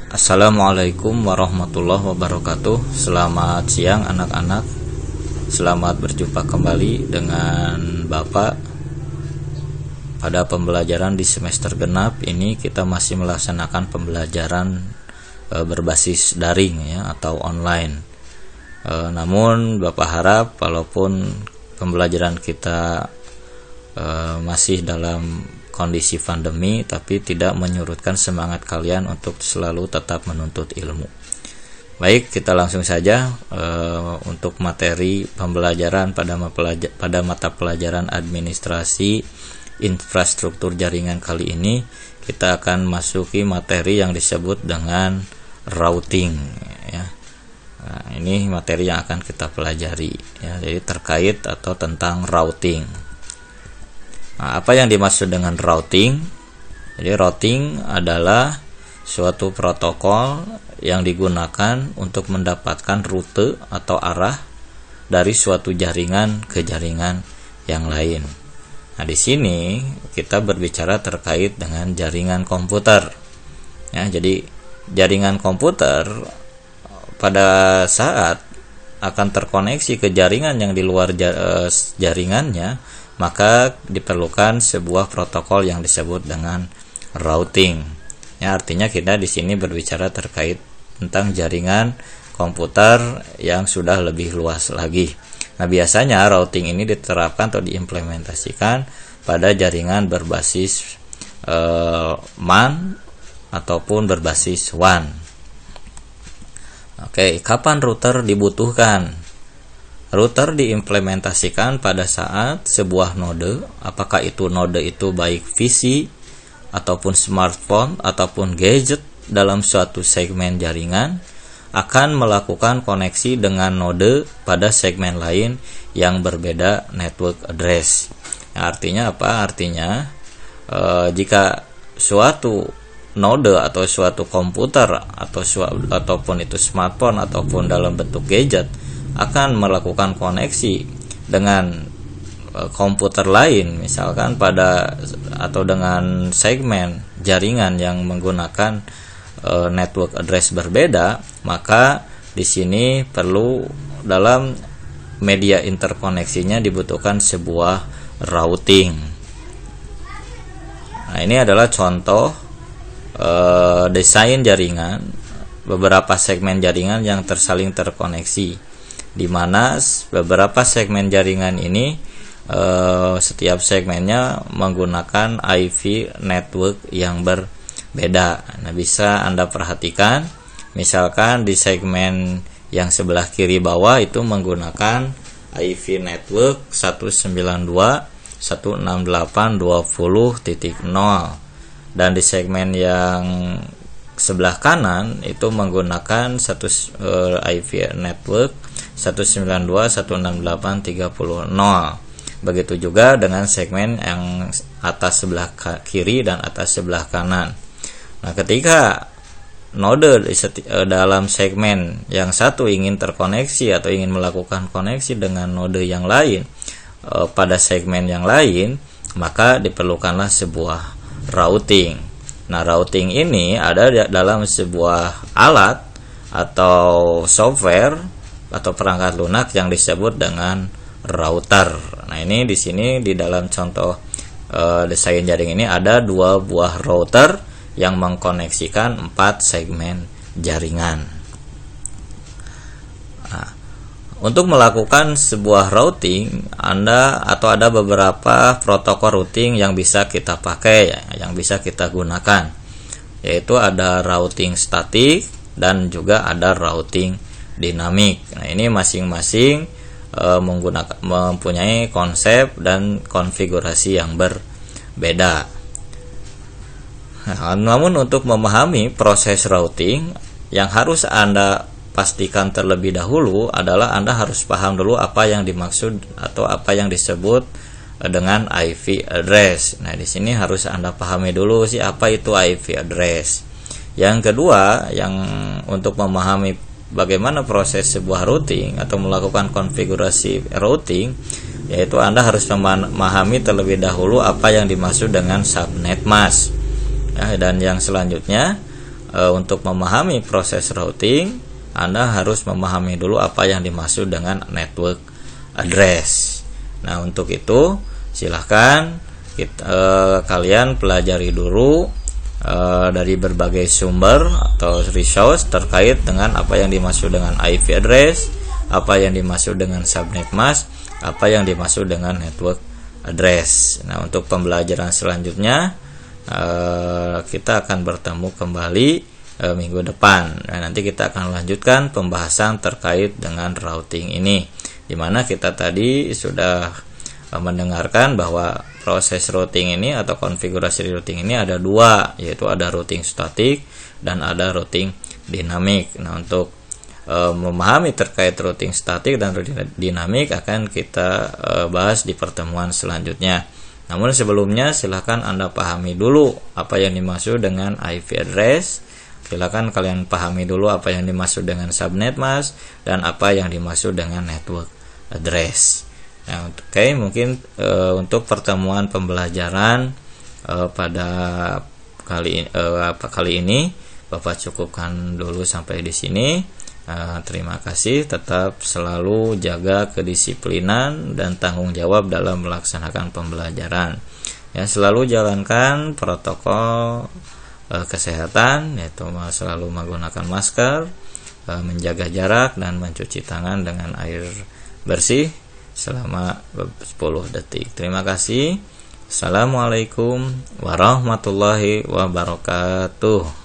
Assalamualaikum warahmatullahi wabarakatuh. Selamat siang anak-anak. Selamat berjumpa kembali dengan Bapak. Pada pembelajaran di semester genap ini kita masih melaksanakan pembelajaran berbasis daring ya, atau online. Namun Bapak harap walaupun pembelajaran kita masih dalam kondisi pandemi, tapi tidak menyurutkan semangat kalian untuk selalu tetap menuntut ilmu. Baik, kita langsung saja untuk materi pembelajaran pada mata pelajaran administrasi infrastruktur jaringan kali ini. Kita akan masuki materi yang disebut dengan routing ya. Nah, ini materi yang akan kita pelajari ya, jadi terkait atau tentang routing. Nah, apa yang dimaksud dengan routing? Jadi routing adalah suatu protokol yang digunakan untuk mendapatkan rute atau arah dari suatu jaringan ke jaringan yang lain. Nah, di sini kita berbicara terkait dengan jaringan komputer. Ya, jadi jaringan komputer pada saat akan terkoneksi ke jaringan yang di luar jaringannya, maka diperlukan sebuah protokol yang disebut dengan routing. Ya, artinya kita di sini berbicara terkait tentang jaringan komputer yang sudah lebih luas lagi. Nah, biasanya routing ini diterapkan atau diimplementasikan pada jaringan berbasis MAN ataupun berbasis WAN. Oke, kapan router dibutuhkan? Router diimplementasikan pada saat sebuah node, apakah itu node itu baik PC ataupun smartphone ataupun gadget dalam suatu segmen jaringan, akan melakukan koneksi dengan node pada segmen lain yang berbeda network address. Nah, artinya apa? Artinya jika suatu node atau suatu komputer ataupun itu smartphone ataupun dalam bentuk gadget akan melakukan koneksi dengan komputer lain, misalkan atau dengan segmen jaringan yang menggunakan network address berbeda, maka di sini perlu dalam media interkoneksinya dibutuhkan sebuah routing. Nah, ini adalah contoh desain jaringan, beberapa segmen jaringan yang tersaling terkoneksi, di mana beberapa segmen jaringan ini setiap segmennya menggunakan IP network yang berbeda. Nah, bisa Anda perhatikan, misalkan di segmen yang sebelah kiri bawah itu menggunakan IP network 192.168.20.0, dan di segmen yang sebelah kanan itu menggunakan IP network 192.168.30.0. Begitu juga dengan segmen yang atas sebelah kiri dan atas sebelah kanan. Nah, ketika node dalam segmen yang satu ingin terkoneksi atau ingin melakukan koneksi dengan node yang lain pada segmen yang lain, maka diperlukanlah sebuah routing. Nah, routing ini ada dalam sebuah alat atau software atau perangkat lunak yang disebut dengan router. Nah, ini di sini di dalam contoh desain jaring ini ada dua buah router yang mengkoneksikan 4 segmen jaringan. Nah, untuk melakukan sebuah routing, ada beberapa protokol routing yang bisa kita pakai, yang bisa kita gunakan, yaitu ada routing statik dan juga ada routing dinamik. Nah, ini masing-masing mempunyai konsep dan konfigurasi yang berbeda. Nah, namun untuk memahami proses routing, yang harus Anda pastikan terlebih dahulu adalah Anda harus paham dulu apa yang dimaksud atau apa yang disebut dengan IP address. Nah, di sini harus Anda pahami dulu sih apa itu IP address. Yang kedua, yang untuk memahami bagaimana proses sebuah routing atau melakukan konfigurasi routing, yaitu Anda harus memahami terlebih dahulu apa yang dimaksud dengan subnet mask. Ya, dan yang selanjutnya untuk memahami proses routing, Anda harus memahami dulu apa yang dimaksud dengan network address. Nah, untuk itu silahkan kalian pelajari dulu dari berbagai sumber atau resource terkait dengan apa yang dimaksud dengan IP address, apa yang dimaksud dengan subnet mask, apa yang dimaksud dengan network address. Nah, untuk pembelajaran selanjutnya kita akan bertemu kembali minggu depan. Nah, nanti kita akan lanjutkan pembahasan terkait dengan routing ini, dimana kita tadi sudah mendengarkan bahwa proses routing ini atau konfigurasi routing ini ada dua, yaitu ada routing statik dan ada routing dinamik. Nah, untuk memahami terkait routing statik dan routing dinamik akan kita bahas di pertemuan selanjutnya. Namun sebelumnya silahkan Anda pahami dulu apa yang dimaksud dengan IP address. Silakan kalian pahami dulu apa yang dimaksud dengan subnet mask dan apa yang dimaksud dengan network address. Nah, oke, mungkin untuk pertemuan pembelajaran pada kali ini Bapak cukupkan dulu sampai di sini. Terima kasih, tetap selalu jaga kedisiplinan dan tanggung jawab dalam melaksanakan pembelajaran. Ya, selalu jalankan protokol kesehatan, yaitu selalu menggunakan masker, menjaga jarak dan mencuci tangan dengan air bersih selama 10 detik. Terima kasih. Assalamualaikum warahmatullahi wabarakatuh.